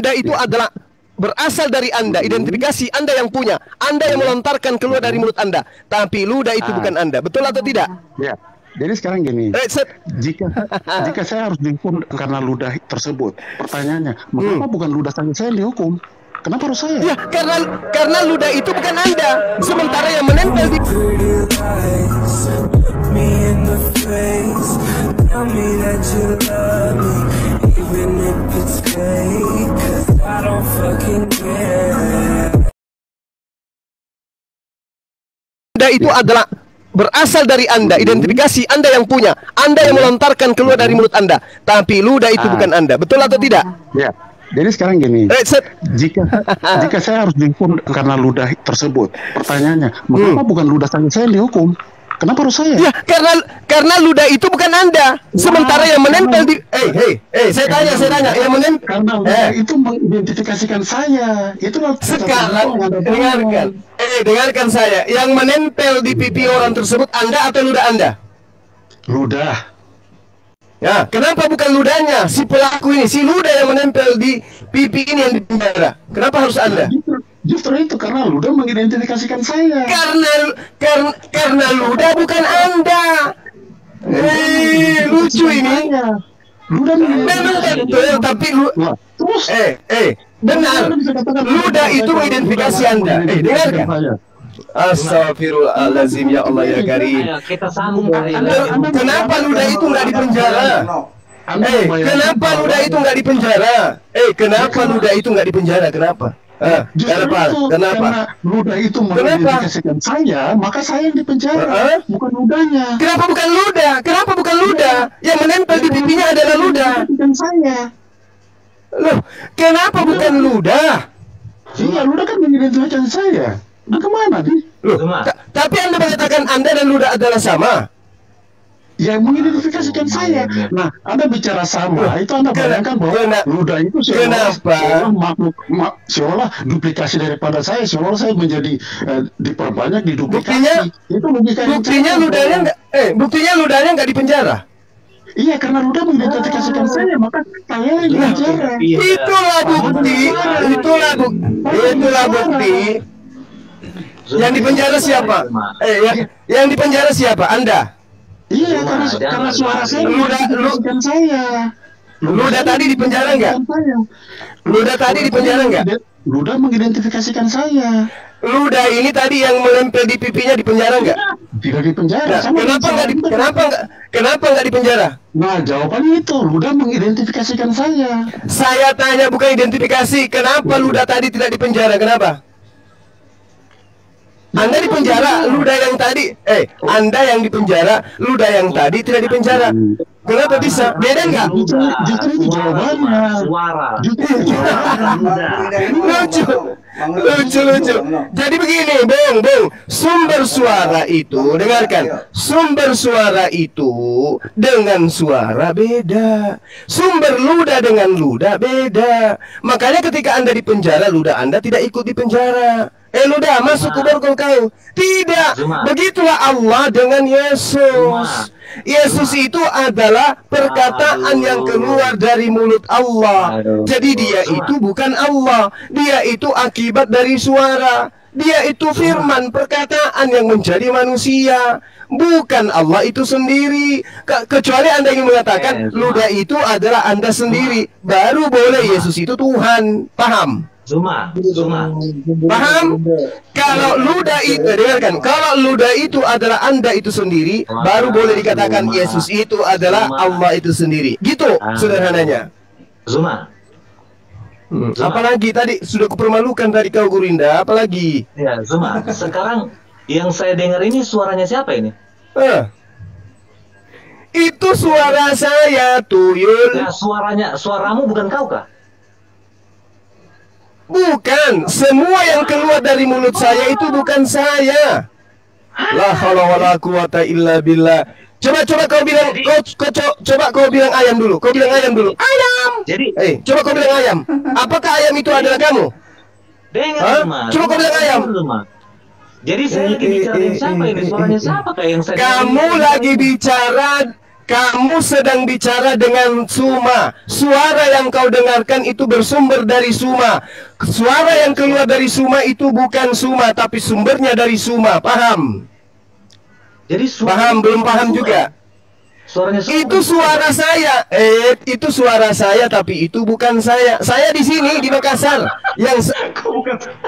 Anda itu adalah berasal dari Anda, identifikasi Anda yang punya, Anda yang melontarkan keluar dari mulut Anda. Tapi ludah itu bukan Anda, betul atau tidak? Ya. Jadi sekarang gini, jika saya harus dihukum karena ludah tersebut, pertanyaannya, mengapa bukan ludah saya yang dihukum? Kenapa harus saya? Ya, karena ludah itu bukan Anda, sementara yang menempel di ludah itu adalah berasal dari Anda, identifikasi Anda yang punya, Anda yang melontarkan keluar dari mulut Anda. Tapi ludah itu bukan Anda, betul atau tidak? Ya. Jadi sekarang gini, jika saya harus dihukum karena ludah tersebut, pertanyaannya, mengapa bukan ludah saya yang dihukum? Kenapa harus saya? Ya, karena ludah itu bukan Anda, sementara yang menempel di saya tanya, yang menempel karena ludah itu mengidentifikasikan saya. Itulah sekarang dengarkan saya, yang menempel di pipi orang tersebut Anda atau ludah Anda? Ludah. Ya, kenapa bukan ludahnya? Si pelaku ini, si ludah yang menempel di pipi ini yang di penjara. Kenapa harus Anda? Justru itu karena ludah mengidentifikasikan saya. Karena ludah bukan Anda. Lucu ini. Ludah memang betul, tapi benar. Ludah itu mengidentifikasi Anda. Dengarkan. Astagfirullahaladzim, ya Allah ya Karim. Kita sambung. Kenapa ludah itu nggak di penjara? Kenapa ludah itu nggak di penjara? Kenapa ludah itu nggak di penjara? Kenapa? Karena ludah itu mengidentifikasikan saya, maka saya yang di penjara, bukan ludahnya. Kenapa bukan ludah? Kenapa bukan ludah? Yang menempel di pipinya adalah ludah. Bukan saya. Loh, kenapa bukan ludah? Iya, ludah kan mengidentifikasikan saya. Nah, kemana nih? Loh, tapi Anda mengatakan Anda dan ludah adalah sama. Yang mengidentifikasikan saya. Nah, Anda bicara sama, itu Anda bayangkan bahwa ludah itu seolah duplikasi daripada saya, seolah saya menjadi diperbanyak, diduplikasi. Itu buktinya ludahnya nggak di penjara. Iya, karena ludah mengidentifikasikan saya, maka saya yang di penjara. Itulah bukti. Yang di penjara siapa? Yang di penjara siapa? Anda? Iya, karena suara saya mengidentifikasikan saya. Ludah tadi di penjara nggak? Ludah tadi di penjara nggak? Ludah mengidentifikasikan saya. Ludah ini tadi yang menempel di pipinya di penjara nggak? Tidak di penjara. Kenapa nggak di penjara? Nah, jawabannya itu ludah mengidentifikasikan saya. Saya tanya bukan identifikasi. Kenapa ludah tadi tidak di penjara? Kenapa? Anda di penjara, ludah yang tadi, Anda yang di penjara, ludah yang tadi tidak di penjara. Kenapa bisa? Beda nggak? Justru itu jawabannya. Lucu. Jadi begini, Bung, sumber suara itu, dengarkan, sumber suara itu dengan suara beda. Sumber ludah dengan ludah beda. Makanya ketika Anda di penjara, ludah Anda tidak ikut di penjara. Ludah masuk ke borgol kau. Tidak. Begitulah Allah dengan Yesus. Yesus itu adalah perkataan yang keluar dari mulut Allah. Jadi dia itu bukan Allah. Dia itu akibat dari suara. Dia itu firman, perkataan yang menjadi manusia. Bukan Allah itu sendiri. Kecuali Anda ingin mengatakan ludah itu adalah Anda sendiri, baru boleh Yesus itu Tuhan. Paham? Paham? Kalau ludah itu, dengarkan, kalau ludah itu adalah Anda itu sendiri, baru boleh dikatakan Yesus itu adalah Allah itu sendiri. Gitu sederhananya. Apalagi tadi sudah kupermalukan tadi kau Gurinda, apalagi? Ya, Zuma. Sekarang yang saya dengar ini suaranya siapa ini? Itu suara saya, Tuyul. Ya, suaramu bukan kau kah? Bukan, semua yang keluar dari mulut saya itu bukan saya. La haula wala quwata illa billah. Coba kau bilang, coba kau bilang ayam dulu. Kau bilang ayam dulu. Ayam. Jadi, coba kau bilang ayam. Apakah ayam itu adalah kamu? Dengar, coba kau bilang ayam. Jadi saya lagi bicara dengan siapa ini? Suaranya siapa kayak yang saya Kamu lagi bicara Kamu sedang bicara dengan Suma. Suara yang kau dengarkan itu bersumber dari Suma. Suara yang keluar dari Suma itu bukan Suma, tapi sumbernya dari Suma. Paham? Jadi Paham? Belum paham juga? Suaranya Itu suara saya. Itu suara saya, tapi itu bukan saya. Saya di sini di Makassar. Yang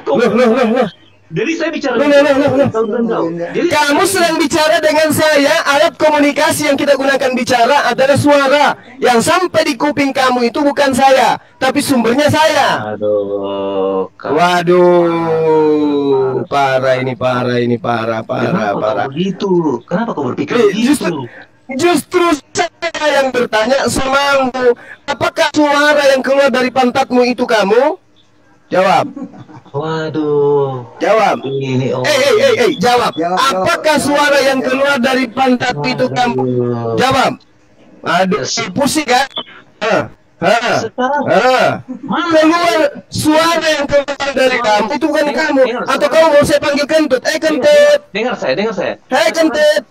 loh. Jadi saya bicara Jadi kamu sedang bicara dengan saya. Alat komunikasi yang kita gunakan bicara adalah suara. Yang sampai di kuping kamu itu bukan saya, tapi sumbernya saya. Waduh, parah ini, parah. Kenapa begitu? Kenapa kau berpikir begitu? Justru saya yang bertanya semamu, apakah suara yang keluar dari pantatmu itu kamu? Jawab. Waduh. Jawab. Ini Jawab. Apakah suara yang keluar dari pantat itu kamu? Jawab. Aduh, pusing kan? Keluar suara yang keluar dari kamu itu bukan kamu. Atau kamu mau saya panggil kentut? Kentut. Dengar saya. Hei kentut.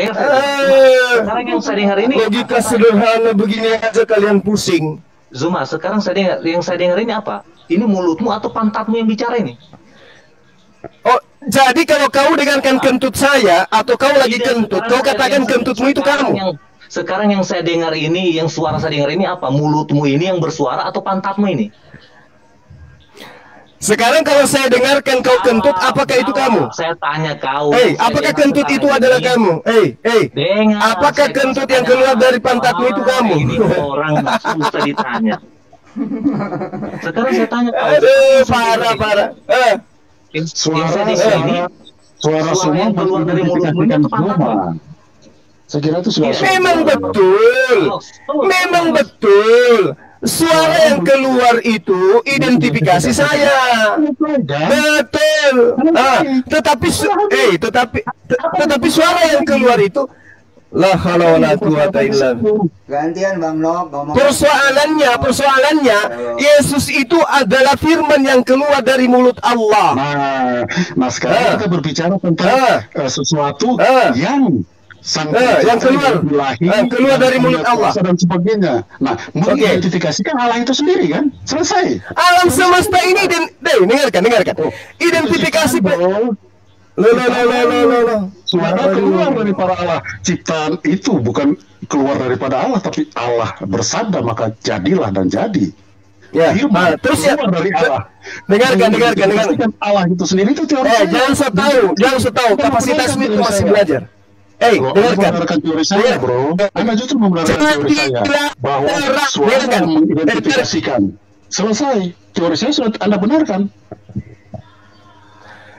Sekarang yang saya dengar ini logika sederhana begini aja kalian pusing. Zuma, sekarang yang saya dengar ini apa? Ini mulutmu atau pantatmu yang bicara ini? Oh, jadi kalau kau dengarkan kentut saya atau kau lagi kentut, kau katakan kentutmu itu kamu. Sekarang yang saya dengar ini, yang suara saya dengar ini apa? Mulutmu ini yang bersuara atau pantatmu ini? Sekarang kalau saya dengarkan kau kentut, apakah itu kamu? Saya tanya kau. Apakah kentut itu adalah kamu? Apakah kentut yang keluar dari pantatmu itu kamu? Ini orang susah ditanya. Sekarang saya tanya kau. Aduh, parah. Suara semua yang keluar dari mulutmu itu pantatmu. Saya kira itu suara. Memang betul. Suara yang keluar itu identifikasi saya. Betul. Tetapi suara yang keluar itu la haula wala quwata illa billah. Gantian Bang Nok ngomong. Persoalannya Yesus itu adalah firman yang keluar dari mulut Allah. Nah sekarang kita berbicara tentang sesuatu yang yang keluar dari mulut Allah dan sebagainya. Nah, mengidentifikasikan Allah itu sendiri kan? Selesai. Alam semesta ini dengarkan. Identifikasi suara keluar dari para Allah. Ciptaan itu bukan keluar daripada Allah, tapi Allah bersabda maka jadilah dan jadi. Ya, terus ya dari Allah. Dengarkan. Allah itu sendiri itu teori. Jangan setahu. Kapasitasmu itu masih belajar. Dengarkan teori saya, bro. Anda justru membenarkan teori saya bahwa suara mengidentifikasikan. Selesai. Teori saya sudah Anda benarkan.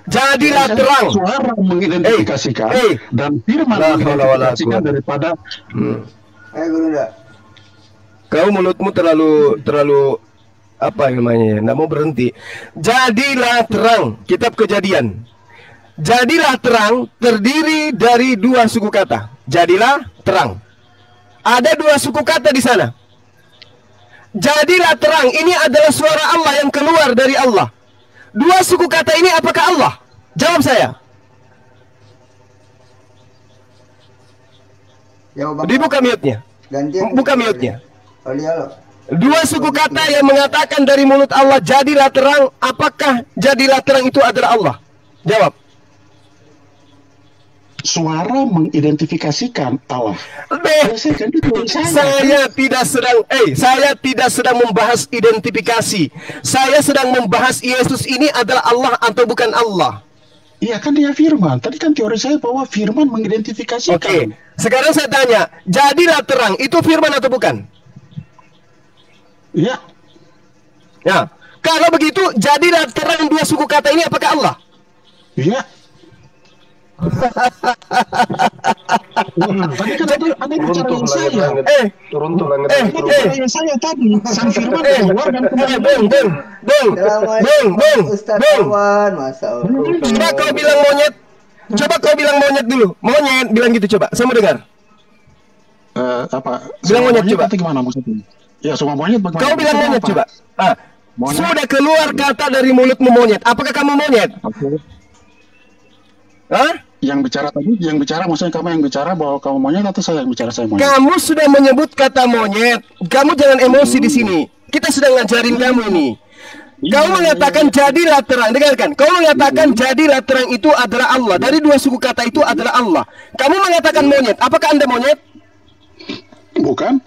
Jadilah terang. Suara mengidentifikasikan dan firman mengidentifikasikan daripada. Kau mulutmu terlalu apa namanya? Nggak mau berhenti. Jadilah terang. Kitab Kejadian. Jadilah terang terdiri dari dua suku kata. Jadilah terang. Ada dua suku kata di sana. Jadilah terang. Ini adalah suara Allah yang keluar dari Allah. Dua suku kata ini apakah Allah? Jawab saya. Dibuka mute-nya. Buka mute-nya. Dua suku kata yang mengatakan dari mulut Allah, jadilah terang. Apakah jadilah terang itu adalah Allah? Jawab. Suara mengidentifikasikan Allah. Saya tidak sedang membahas identifikasi. Saya sedang membahas Yesus ini adalah Allah atau bukan Allah. Iya kan dia firman. Tadi kan teori saya bahwa firman mengidentifikasikan. Oke. Sekarang saya tanya, jadilah terang itu firman atau bukan? Iya. Ya. Kalau begitu, jadilah terang dua suku kata ini apakah Allah? Iya. Tadi kan Anda bicarain saya. Turun saya tadi. Sang firman keluar dan Coba kau bilang monyet. Coba kau bilang monyet dulu. Monyet bilang gitu coba. Saya mau dengar. Apa? Bilang monyet coba. Gimana maksudnya? Ya semua monyet bagaimana? Kau bilang monyet coba. Sudah keluar kata dari mulutmu monyet. Apakah kamu monyet? Oke. Hah? yang bicara maksudnya kamu yang bicara bahwa kamu monyet atau saya yang bicara saya monyet? Kamu sudah menyebut kata monyet. Kamu jangan emosi di sini. Kita sedang ngajarin kamu ini. Kamu mengatakan jadilah terang. Dengarkan. Kamu mengatakan jadilah terang itu adalah Allah. Dari dua suku kata itu adalah Allah. Kamu mengatakan monyet. Apakah Anda monyet? Bukan.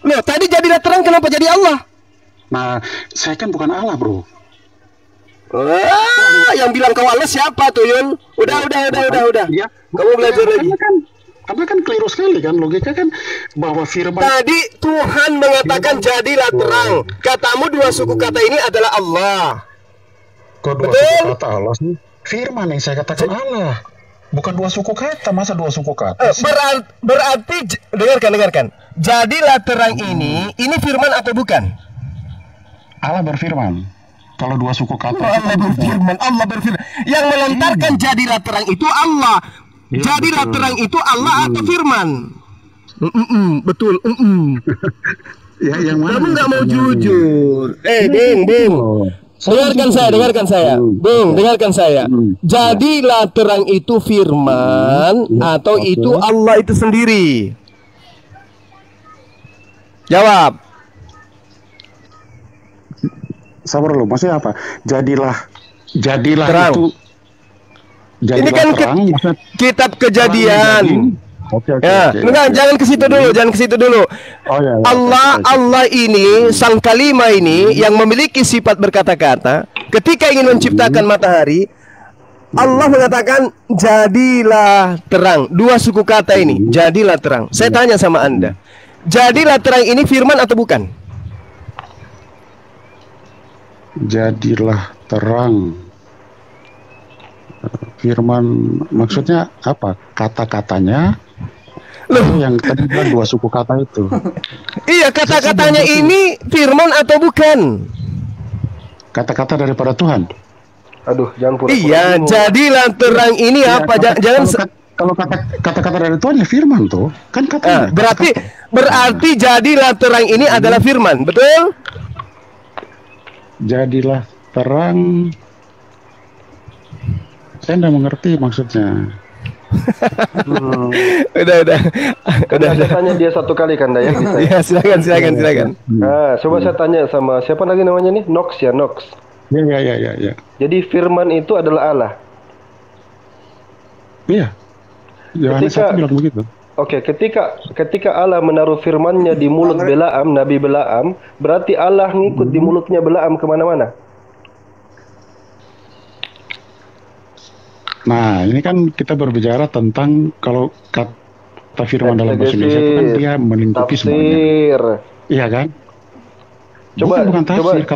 Loh, tadi jadilah terang, kenapa jadi Allah? Nah, saya kan bukan Allah, bro. Yang bilang kau Allah siapa tuh, Yul? Udah. Ya, Kamu belajar lagi. Karena kan keliru sekali kan, logika kan bahwa firman. Tadi Tuhan mengatakan jadilah terang. Katamu dua suku kata ini adalah Allah. Kok dua suku kata Allah sih? Firman yang saya katakan Allah. Bukan dua suku kata, masa dua suku kata? Berarti dengarkan. Jadilah terang ini firman atau bukan? Allah berfirman. Kalau dua suku kata Allah berfirman. Yang melontarkan jadilah terang itu Allah. Jadilah terang itu Allah atau firman? Betul. Ya, yang mana? Kamu nggak mau jujur. Bung. Dengarkan saya. Bung, dengarkan saya. Jadilah terang itu firman atau itu Allah itu sendiri? Jawab. Sabar lo, maksudnya apa? Jadilah terang. itu. Jadilah ini kan terang, kitab Kejadian. Oke. Enggak, jangan ke situ dulu. Oh, ya, Allah ini, sang kalima ini yang memiliki sifat berkata-kata, ketika ingin menciptakan matahari, Allah mengatakan jadilah terang. Dua suku kata ini, jadilah terang. Saya tanya sama Anda, jadilah terang ini firman atau bukan? Jadilah terang. Firman maksudnya apa? Kata-katanya yang tadi kan dua suku kata itu. Iya, kata-katanya ini firman atau bukan? Kata-kata daripada Tuhan. Aduh, jangan pura-pura. Iya, jadilah terang ini apa? Jangan kalau kata-kata dari Tuhan ya firman tuh. Kan kata. Berarti jadilah terang ini adalah firman, betul? Jadilah terang. Saya tidak mengerti maksudnya. Udah. Saya tanya dia satu kali kan, ya? Bisa. Ya, silakan. Nah, coba saya tanya sama siapa lagi namanya nih? Nox. Ya. Jadi firman itu adalah Allah. Iya. Yohanes 1 bilang begitu. Oke, ketika Allah menaruh firman-Nya di mulut Balaam, Nabi Balaam, berarti Allah ngikut di mulutnya Balaam kemana-mana. Nah, ini kan kita berbicara tentang kalau kata firman dalam bahasa Indonesia itu kan dia melingkupi semuanya. Iya kan? Coba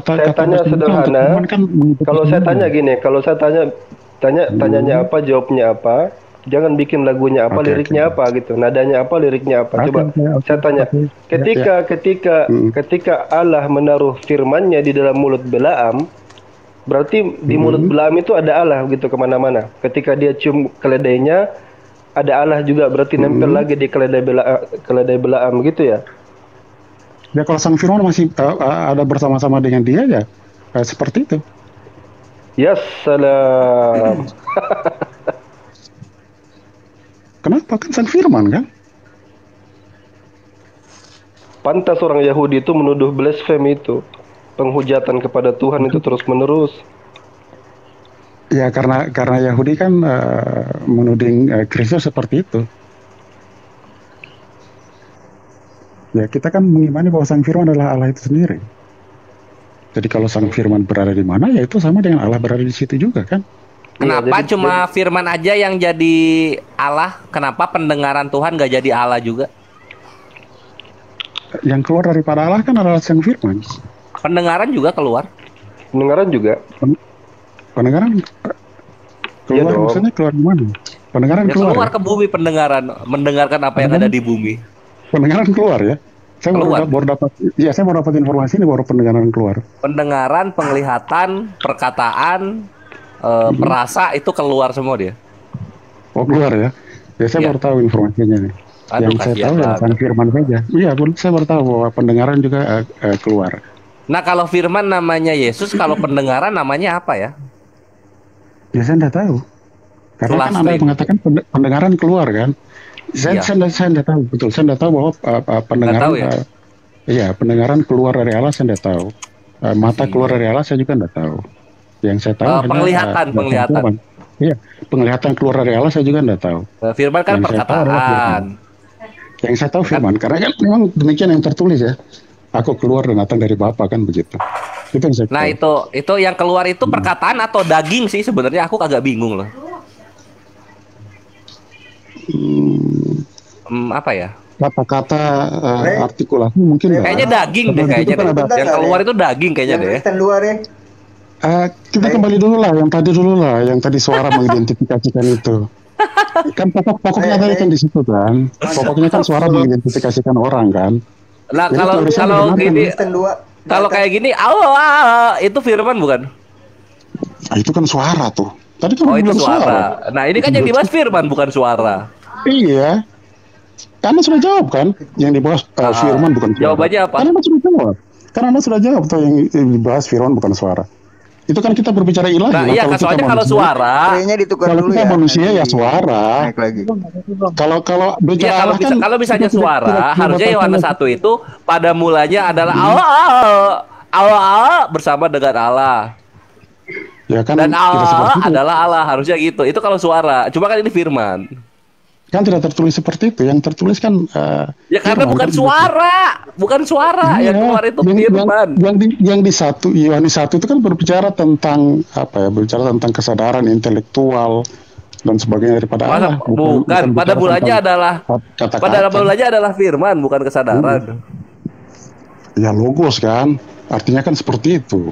saya tanya sederhana. Kan kalau saya tanya gini, kalau saya tanyanya apa, jawabnya apa. Jangan bikin lagunya apa, liriknya apa gitu, nadanya apa, liriknya apa. Coba saya tanya, ketika Allah menaruh firman-Nya di dalam mulut Balaam, berarti di mulut Balaam itu ada Allah gitu kemana-mana. Ketika dia cium keledainya, ada Allah juga, berarti nempel lagi di keledai Balaam gitu ya. Ya kalau sang firman masih ada bersama-sama dengan dia ya, seperti itu. Ya salam. Kenapa? Kan sang firman kan? Pantas orang Yahudi itu menuduh blasphemy itu. Penghujatan kepada Tuhan itu terus-menerus. Ya karena Yahudi kan menuding Kristus seperti itu. Ya kita kan mengimani bahwa sang firman adalah Allah itu sendiri. Jadi kalau sang firman berada di mana, ya itu sama dengan Allah berada di situ juga kan? Kenapa cuma firman aja yang jadi Allah? Kenapa pendengaran Tuhan gak jadi Allah juga? Yang keluar daripada Allah kan adalah sang firman. Pendengaran juga keluar. Pendengaran juga. Pendengaran keluar, ya maksudnya keluar di mana? Pendengaran ya, keluar ke bumi, pendengaran, mendengarkan apa yang ada di bumi. Pendengaran keluar ya. Saya baru dapat informasi ini, baru pendengaran keluar. Pendengaran, penglihatan, perkataan, perasa itu keluar semua dia. Oh keluar ya? Ya saya baru tahu informasinya nih. Yang saya tahu ya sang firman saja. Iya, saya baru tahu bahwa pendengaran juga keluar. Nah kalau firman namanya Yesus, kalau pendengaran namanya apa ya? Ya saya tidak tahu. Karena Kelas kan Anda stream. mengatakan pendengaran keluar kan. Iya. Saya tidak tahu betul. Saya tidak tahu bahwa pendengaran tahu ya? iya, pendengaran keluar dari Allah saya tidak tahu. Mata Iya. keluar dari Allah saya juga tidak tahu. Yang saya tahu hanya, Penglihatan. Iya, penglihatan keluar dari Allah saya juga tidak tahu. Firman kan Yang saya tahu adalah perkataan. Yang saya tahu firman, karena kan memang demikian yang tertulis ya. Aku keluar dan datang dari Bapa kan begitu. Itu yang saya Nah tahu. itu yang keluar itu perkataan atau daging sih sebenarnya aku agak bingung loh. Apa ya? Kata-kata artikulasi mungkin nggak. Kayaknya daging deh kayaknya Kan deh. ada- Yang keluar itu daging kayaknya Yang deh. Kristen luar ya. Kita kembali dulu lah, yang tadi suara mengidentifikasikan itu. Kan pokoknya tadi kan di situ kan. Pokoknya kan suara mengidentifikasikan orang kan. Nah Jadi kalau teori saya kalau benar kan? gini Kristen dua. kalau kayak gini, Allah itu firman bukan? Nah, itu kan suara tuh. Tadi kan Oh itu bilang suara. Nah ini kan yang dibahas firman bukan suara. Iya. Karena sudah jawab kan, yang dibahas firman bukan suara. Jawabannya apa? Karena Anda sudah jawab. Karena Anda sudah jawab tuh yang dibahas firman bukan suara. Itu kan kita berbicara ilahi. Nah lah. iya Kalau kita soalnya kalau manusia- suara, Kayaknya ditukar Kalau dulu kita ya. manusia nanti ya suara. Naik lagi. Kalau ya bicara kalau Allah bisa kan, kalau misalnya kita tidak- suara, tidak harusnya batas Yohanes Allah. 1 itu pada mulanya adalah Allah bersama dengan Allah. Ya kan Dan tidak seperti Allah itu. adalah Allah, harusnya gitu. Itu kalau suara. Cuma kan ini firman. Kan tidak tertulis seperti itu. Yang tertulis kan Ya karena firman, bukan kan? suara, bukan suara. Iya, Yang keluar itu firman. yang di satu Yohanes 1 itu kan berbicara tentang apa ya? Berbicara tentang kesadaran intelektual dan sebagainya daripada Masa, Allah. bukan. Pada bicara mulanya tentang adalah kata-kata. pada mulanya adalah firman, bukan kesadaran. Ya logos kan. Artinya kan seperti itu.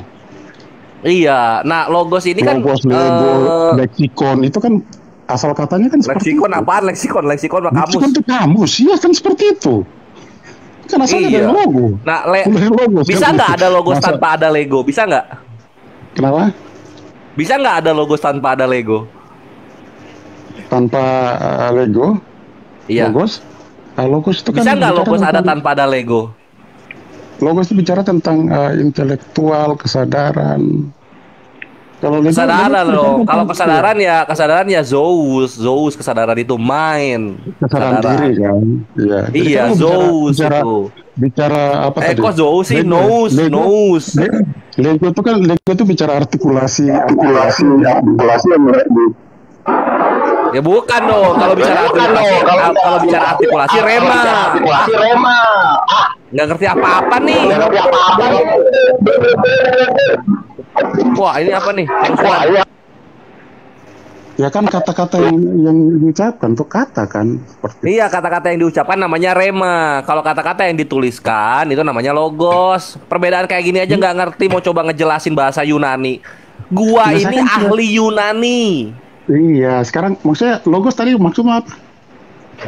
Iya. Nah, logos ini kan Logos, lego, leksikon itu kan asal katanya kan seperti leksikon itu. apaan? Leksikon mah Leksikon kamus. itu kamus, iya kan seperti itu. Kan asalnya Iya. dari logo. Nah, Dari logos, bisa kan nggak gitu. ada logos Masa- tanpa ada Lego? Bisa nggak? Kenapa? Bisa nggak ada logos tanpa ada Lego? Tanpa Lego? Iya. Logos? Logos itu kan Bisa nggak bicara logos ada tentang- tanpa ada Lego? Logos itu bicara tentang intelektual, kesadaran. Kalau Lego, Kesadaran Lego loh. tentang- Kalau kesadaran ya Zeus kesadaran itu main. kesadaran diri kan. Iya. Jadi Iya, kalau Zeus bicara, itu. bicara apa tadi? Kok Zeus sih? Lego. Nous. Lego itu kan Lego itu bicara artikulasi yang Ya bukan dong. Kalau bicara artikulasi, kalau bicara artikulasi rema. Nggak ngerti apa-apa nih. Wah, ini apa nih? ya kan kata-kata yang diucapkan tuh kata kan seperti Iya, kata-kata yang diucapkan namanya rema. Kalau kata-kata yang dituliskan itu namanya logos. Perbedaan kayak gini aja nggak ngerti, mau coba ngejelasin bahasa Yunani. Gua Biasanya ini kan ahli Yunani. Iya, sekarang maksudnya logos tadi maksudnya apa?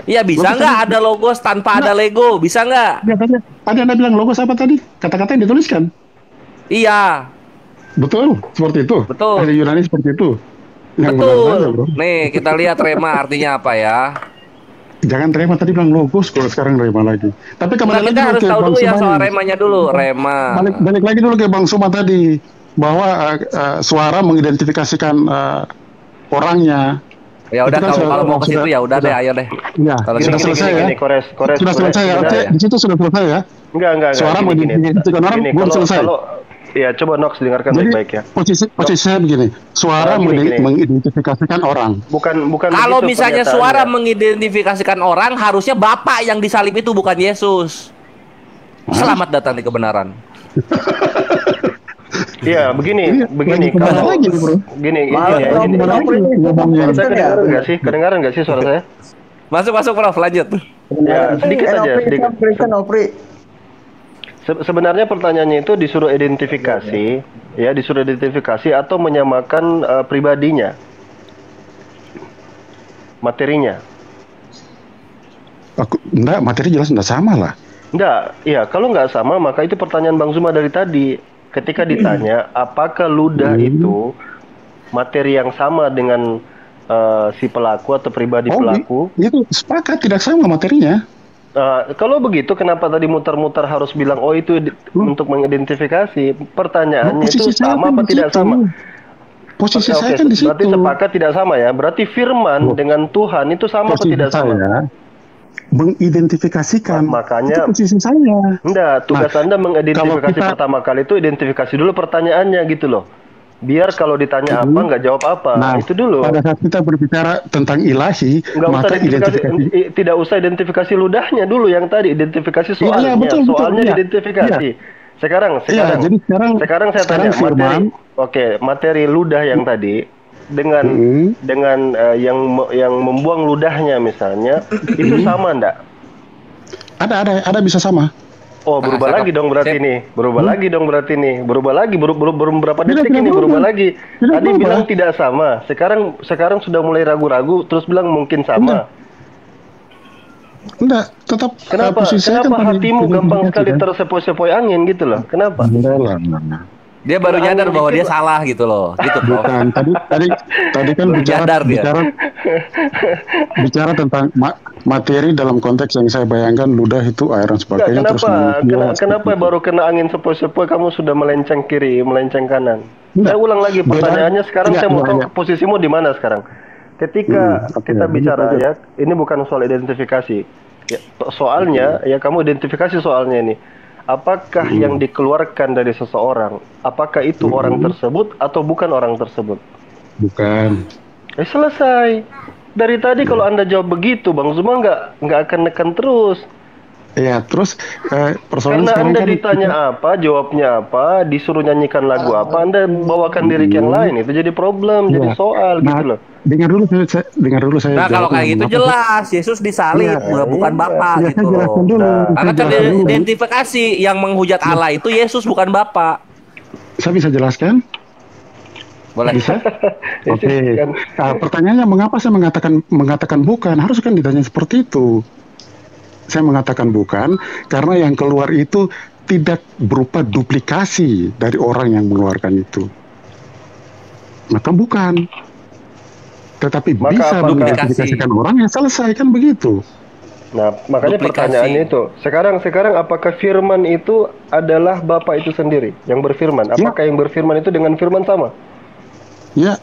Iya, bisa Logos nggak tadi- ada logos tanpa ada Lego? Bisa nggak? Ya, tadi Anda bilang logos apa tadi? Kata-kata yang dituliskan. Iya, Betul, seperti itu. Betul. Ahli Yunani seperti itu. Yang benar saja, betul. bro. Nih, kita lihat rema artinya apa ya. Jangan rema tadi bilang logos, kalau sekarang rema lagi. Tapi kembali Nah, lagi kita harus ke tahu Bang dulu ya Suma soal ini. remanya dulu, rema. Balik lagi dulu ke Bang Suma tadi bahwa suara mengidentifikasikan orangnya. Ya udah, Itu kan kalau mau ke situ sudah- ya udah deh, ayo deh. Ya, Kalau sudah gini, selesai ya. Kores Sudah selesai ya. Oke, di situ sudah selesai ya. Enggak. Suara mengidentifikasikan orang belum selesai. Ya, coba Nox dengarkan Jadi baik-baik ya. posisi saya begini, suara Gini. mengidentifikasikan orang. Bukan Kalau begitu misalnya suara pernyataannya. mengidentifikasikan orang, harusnya Bapak yang disalib itu bukan Yesus. Selamat datang di kebenaran. Iya, begini Kemana kalau lagi nih, bro? gini Kemana lagi ngomongnya? Suara saya kedengaran nggak sih? Kedengaran nggak sih suara saya? Masuk Prof, lanjut. Ya, sedikit aja. Sebenarnya pertanyaannya itu disuruh identifikasi, ya disuruh identifikasi atau menyamakan pribadinya, materinya. Enggak, materi jelas enggak sama lah. Enggak, ya kalau nggak sama maka itu pertanyaan Bang Zuma dari tadi. Ketika ditanya apakah ludah itu materi yang sama dengan si pelaku atau pribadi pelaku. Itu sepakat tidak sama materinya. Kalau begitu kenapa tadi muter-muter harus bilang oh itu untuk mengidentifikasi? Pertanyaannya itu sama apa tidak sama? posisi Oke, saya kan di situ. berarti sepakat tidak sama ya. Berarti firman dengan Tuhan itu sama atau Posisi tidak sama? saya mengidentifikasikan. Makanya- itu posisi saya. Enggak, tugas Nah, Anda mengidentifikasi kalau kita- pertama kali itu identifikasi dulu pertanyaannya gitu loh. Biar kalau ditanya apa nggak jawab apa. Nah, Itu dulu. pada saat kita berbicara tentang ilahi, Nggak usah maka identifikasi. tidak usah identifikasi ludahnya dulu yang tadi identifikasi soalnya. Iya, betul, Soalnya iya. identifikasi. Sekarang Iya, jadi sekarang saya sekarang tanya materi. firman. Oke, materi ludah yang tadi dengan yang membuang ludahnya misalnya itu sama enggak? Ada bisa sama. Oh, berubah Nah, lagi dong berarti nih. Berubah lagi dong berarti nih. Berubah lagi berapa Tidak, detik tidak ini berubah berubah. lagi. Tidak Tadi berubah. bilang tidak sama. Sekarang sudah mulai ragu-ragu terus bilang mungkin sama. Enggak, tetap Kenapa? posisi saya kan Kenapa tadi hatimu gampang identifikasi, sekali kan? tersepoi-sepoi angin gitu loh? Kenapa? Enggak lah. Dia baru nyadar bahwa dia salah gitu loh. Gitu, Prof. Bukan, tadi kan Sadar dia. bicara tentang materi dalam konteks yang saya bayangkan ludah itu air dan Enggak, sebagainya terus kenapa baru kena angin sepoi-sepoi kamu sudah melenceng kiri, melenceng kanan? Enggak. Saya ulang lagi pertanyaannya sekarang Enggak, saya mau tahu enggak. posisimu di mana sekarang. Ketika oke, kita bicara begitu ya, ini bukan soal identifikasi. Ya, soalnya ya kamu identifikasi soalnya ini. Apakah yang dikeluarkan dari seseorang, apakah itu orang tersebut atau bukan orang tersebut? bukan. Selesai. Dari tadi kalau Anda jawab begitu, Bang Zuma nggak akan nekan terus. Ya, terus persoalan Karena sekarang Anda kan ditanya apa, jawabnya apa, disuruh nyanyikan lagu apa, Anda bawakan lirik yang lain, itu jadi problem, jadi Iya. soal gitu loh. dengar dulu saya Nah, kalau jawab kayak gitu kenapa. jelas Yesus disalib, Iya, bukan Bapak Ya, gitu saya loh. jelaskan dulu. Karena Saya kan jelaskan dulu. identifikasi yang menghujat Allah itu Yesus bukan Bapak. Saya bisa jelaskan? Boleh. Bisa? Oke. Kan. Nah, pertanyaannya mengapa saya mengatakan bukan? Harus kan ditanya seperti itu. Saya mengatakan bukan karena yang keluar itu tidak berupa duplikasi dari orang yang mengeluarkan itu. Maka bukan. Tetapi Maka bisa apakah- mengidentifikasikan orang yang selesai kan begitu. Nah, makanya Duplikasi. pertanyaannya itu. Sekarang apakah firman itu adalah Bapa itu sendiri yang berfirman? Apakah yang berfirman itu dengan firman sama? Ya,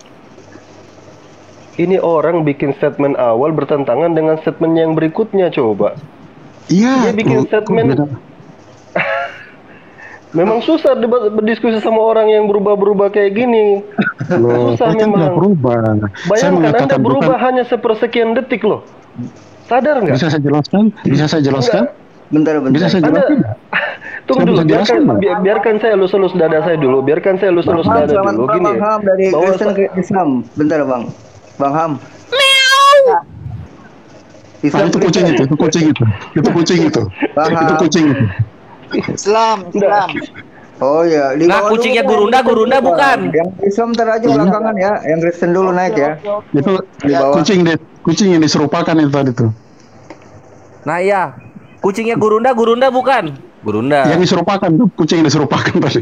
Ini orang bikin statement awal bertentangan dengan statement yang berikutnya coba. iya. Dia bikin kok statement. beda? Memang susah berdiskusi sama orang yang berubah-berubah kayak gini. Loh, Susah saya kan memang. nggak berubah. Saya Bayangkan Anda mengatakan berubah bukan. hanya sepersekian detik loh. Sadar nggak? Bisa saya jelaskan? Bisa saya jelaskan? Bentar. Bisa saya Anda jelaskan? tunggu Saya dulu, bisa jelaskan, Bang. biarkan saya elus-elus dada saya dulu. Biarkan saya elus-elus dada Selamat dulu malam gini. Bang Ham dari Bahwa Kristen ke Islam. Bentar Bang. Bang Ham. Ah, itu kucing itu kucing itu. Itu kucing itu. Paham. Itu kucing itu. Islam. Oh ya, di Nah, bawah kucingnya dulu, Gurunda Bang. bukan. Yang Islam ntar aja belakangan ya, yang Kristen dulu naik ya. Itu Di bawah. kucing yang diserupakan itu tadi tuh. Nah, iya. Kucingnya Gurunda bukan. Gurunda. Yang diserupakan tuh kucing yang diserupakan tadi.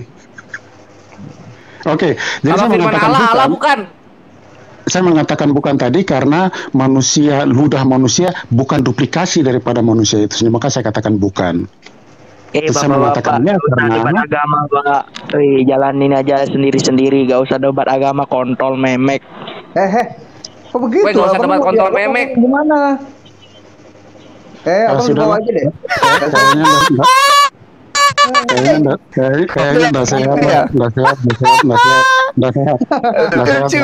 Oke, jadi Kalau saya firman mengatakan Allah bukan. bukan. Saya mengatakan bukan tadi karena ludah manusia bukan duplikasi daripada manusia itu. Maka saya katakan bukan. Saya mengatakannya karena debat agama Pak. Jalanin aja sendiri-sendiri, gak usah debat agama kontol memek. Kok begitu? Weh, nggak usah Abang debat mau kontol dialog memek. Gimana? Abang sudah bawa lah. aja deh. Kayaknya enggak sehat. Lucu.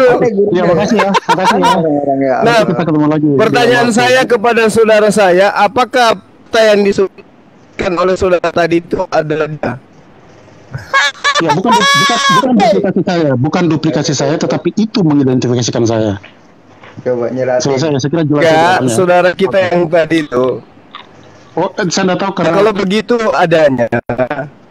Ya, makasih ya. Orang ya. Nah, Kita ketemu lagi. pertanyaan saya kepada saudara saya, apakah fakta yang disebutkan oleh saudara tadi itu adalah Ya, bukan duplikasi saya, bukan duplikasi saya, tetapi itu mengidentifikasikan saya. Coba nyeratin. Selesai, saya kira jelas. ya jawabannya. saudara kita yang tadi itu? Oh, saya nggak tahu Nah, karena kalau begitu adanya,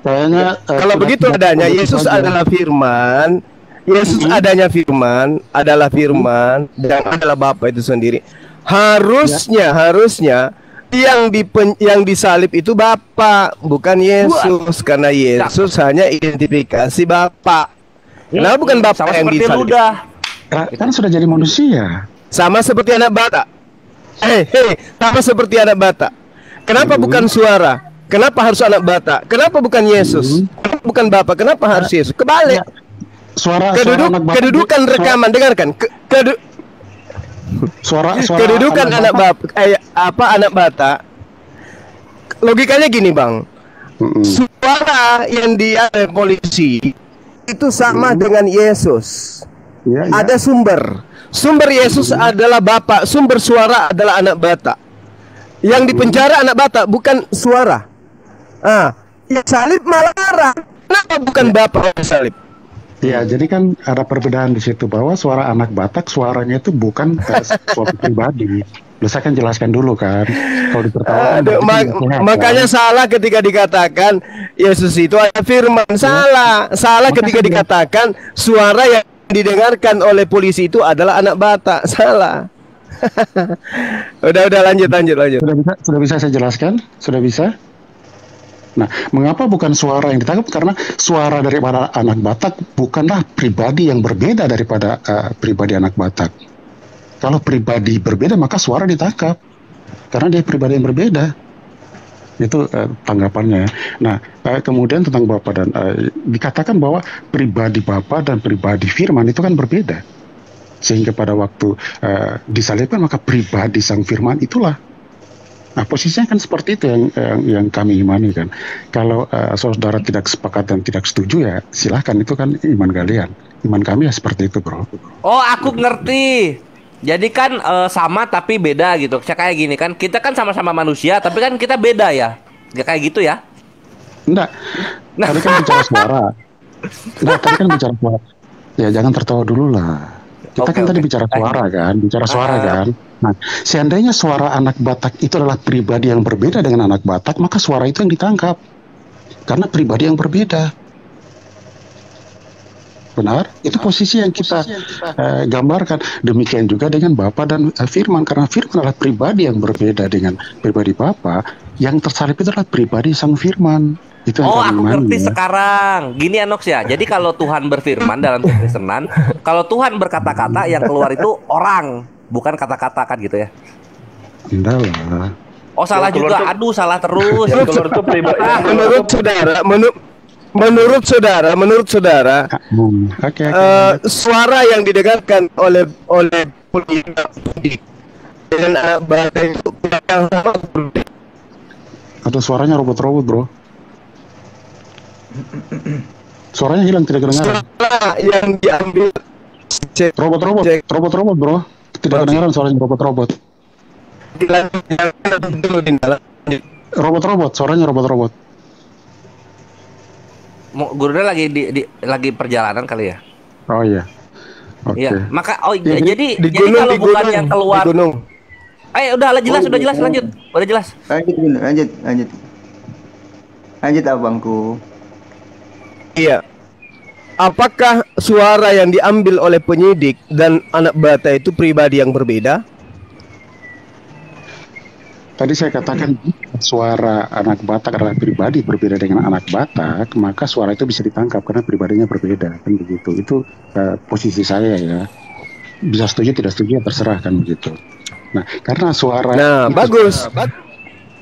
kayaknya kalau begitu adanya, Yesus adalah firman. Yesus adanya firman, adalah firman, dan adalah Bapa itu sendiri. Harusnya yang disalib itu Bapa, bukan Yesus, karena Yesus hanya identifikasi Bapa. Kenapa bukan Bapa Sama yang seperti disalib? ludah. kan sudah jadi manusia. Sama seperti anak bata. Sama seperti anak bata. Kenapa bukan suara? Kenapa harus anak bata? Kenapa bukan Yesus? Kenapa bukan Bapa? Kenapa harus Yesus? Kebalik. suara anak batak, kedudukan rekaman, dengarkan. suara Kedudukan anak batak. Logikanya gini, Bang. Suara yang ada polisi itu sama dengan Yesus. Ya, ya. Ada sumber. Sumber Yesus adalah Bapa, sumber suara adalah anak batak. Yang dipenjara anak batak, bukan suara. Ya salib malah marah. Kenapa bukan Bapa yang salib? Ya, jadi kan ada perbedaan di situ bahwa suara anak Batak suaranya itu bukan suatu pribadi. Saya kan jelaskan dulu kan. Kalau ditertawakan, makanya salah ketika dikatakan Yesus itu ada firman. Salah ketika dikatakan suara yang didengarkan oleh polisi itu adalah anak Batak. Salah. udah lanjut. Sudah bisa saya jelaskan? Sudah bisa? Nah, mengapa bukan suara yang ditangkap? Karena suara daripada anak Batak bukanlah pribadi yang berbeda daripada pribadi anak Batak. Kalau pribadi berbeda, maka suara ditangkap. Karena dia pribadi yang berbeda. Itu tanggapannya. Nah, kemudian tentang Bapak dan dikatakan bahwa pribadi Bapak dan pribadi Firman itu kan berbeda. Sehingga pada waktu disalibkan, maka pribadi Sang Firman itulah. Nah, posisinya kan seperti itu yang kami imani kan. Kalau saudara tidak sepakat dan tidak setuju, ya silahkan, itu kan iman kalian. Iman kami ya seperti itu, bro. Oh, aku ngerti. Jadi kan sama tapi beda gitu. Kayak gini kan, kita kan sama-sama manusia, tapi kan kita beda ya. Ya kayak gitu ya? Enggak. Tadi kan bicara suara. Tadi kan bicara suara. Ya jangan tertawa dulu lah. Kita kan tadi bicara suara kan. Nah, seandainya suara anak Batak itu adalah pribadi yang berbeda dengan anak Batak, maka suara itu yang ditangkap. Karena pribadi yang berbeda. Benar? Itu posisi yang kita gambarkan. Demikian juga dengan Bapa dan Firman. Karena Firman adalah pribadi yang berbeda dengan pribadi Bapa. Yang tersalib itu adalah pribadi Sang Firman. Itu aku ngerti sekarang. Gini Anox ya. Jadi kalau Tuhan berfirman dalam kekristenan, kalau Tuhan berkata-kata, yang keluar itu orang, bukan kata-kata kan gitu ya. Enggak lah. Oh salah juga. Aduh salah terus. Yang keluar itu pribadi. Menurut saudara, suara yang didengarkan oleh polisi dengan anak batak itu yang sama. Ada suaranya robot-robot, bro. Suaranya hilang, tidak kedengaran. Suara yang diambil robot-robot, bro. Tidak kedengaran suaranya robot-robot. Robot-robot, suaranya robot-robot. Gurunya lagi perjalanan kali ya? Oh iya. Oke. Iya, maka jadi kalau bukan yang keluar. Udah jelas, lanjut. Udah jelas. Lanjut abangku. Iya. Apakah suara yang diambil oleh penyidik dan anak Batak itu pribadi yang berbeda? Tadi saya katakan suara anak Batak adalah pribadi berbeda dengan anak Batak, maka suara itu bisa ditangkap karena pribadinya berbeda, kan begitu. Itu posisi saya ya. Bisa setuju tidak setuju ya terserah, kan begitu. Nah, karena suara bagus.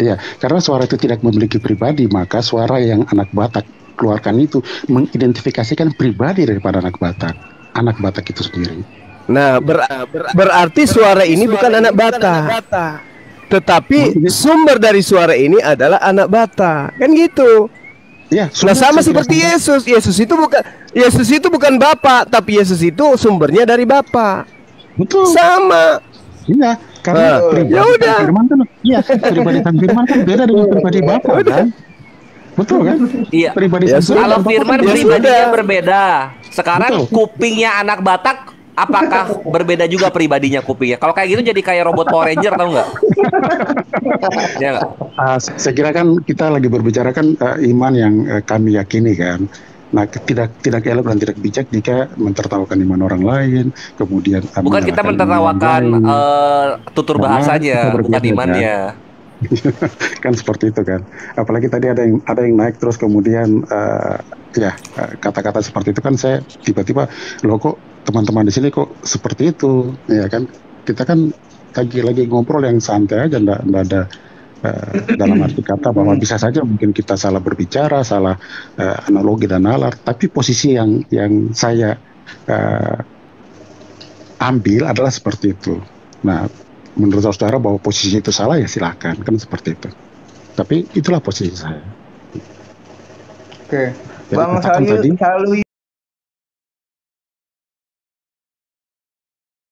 Iya, karena suara itu tidak memiliki pribadi, maka suara yang anak Batak keluarkan itu mengidentifikasikan pribadi daripada anak Batak itu sendiri. Nah, berarti suara ini bukan anak Batak. Tetapi sumber dari suara ini adalah anak Batak, kan gitu. Ya, nah sama seperti Yesus. Yesus itu bukan Bapa, tapi Yesus itu sumbernya dari Bapa. Betul. Sama. Iya, karena pribadi Firman kan, pribadi Firman kan beda dengan pribadi Bapa kan. Betul kan? Iya. Pribadi kalau Firman pribadinya berbeda. Sekarang kupingnya anak Batak, apakah berbeda juga pribadinya kupingnya? Kalau kayak gitu jadi kayak robot Power Ranger, tahu nggak? Ya nggak? Saya kira kan kita lagi berbicara kan iman yang kami yakini kan. Nah, tidak elok dan tidak bijak jika mentertawakan iman orang lain, kemudian bukan kita mentertawakan tutur bahasanya, bukan imannya. Kan seperti itu kan. Apalagi tadi ada yang naik terus kemudian kata-kata seperti itu kan, saya tiba-tiba loh kok teman-teman di sini kok seperti itu, ya kan? Kita kan lagi ngobrol yang santai aja, nggak ada dalam arti kata bahwa bisa saja mungkin kita salah berbicara, salah analogi dan nalar, tapi posisi yang saya ambil adalah seperti itu. Nah, menurut saudara bahwa posisi itu salah, ya silakan, kan seperti itu. Tapi itulah posisi saya. Oke, Jadi Bang katakan tadi, Salwi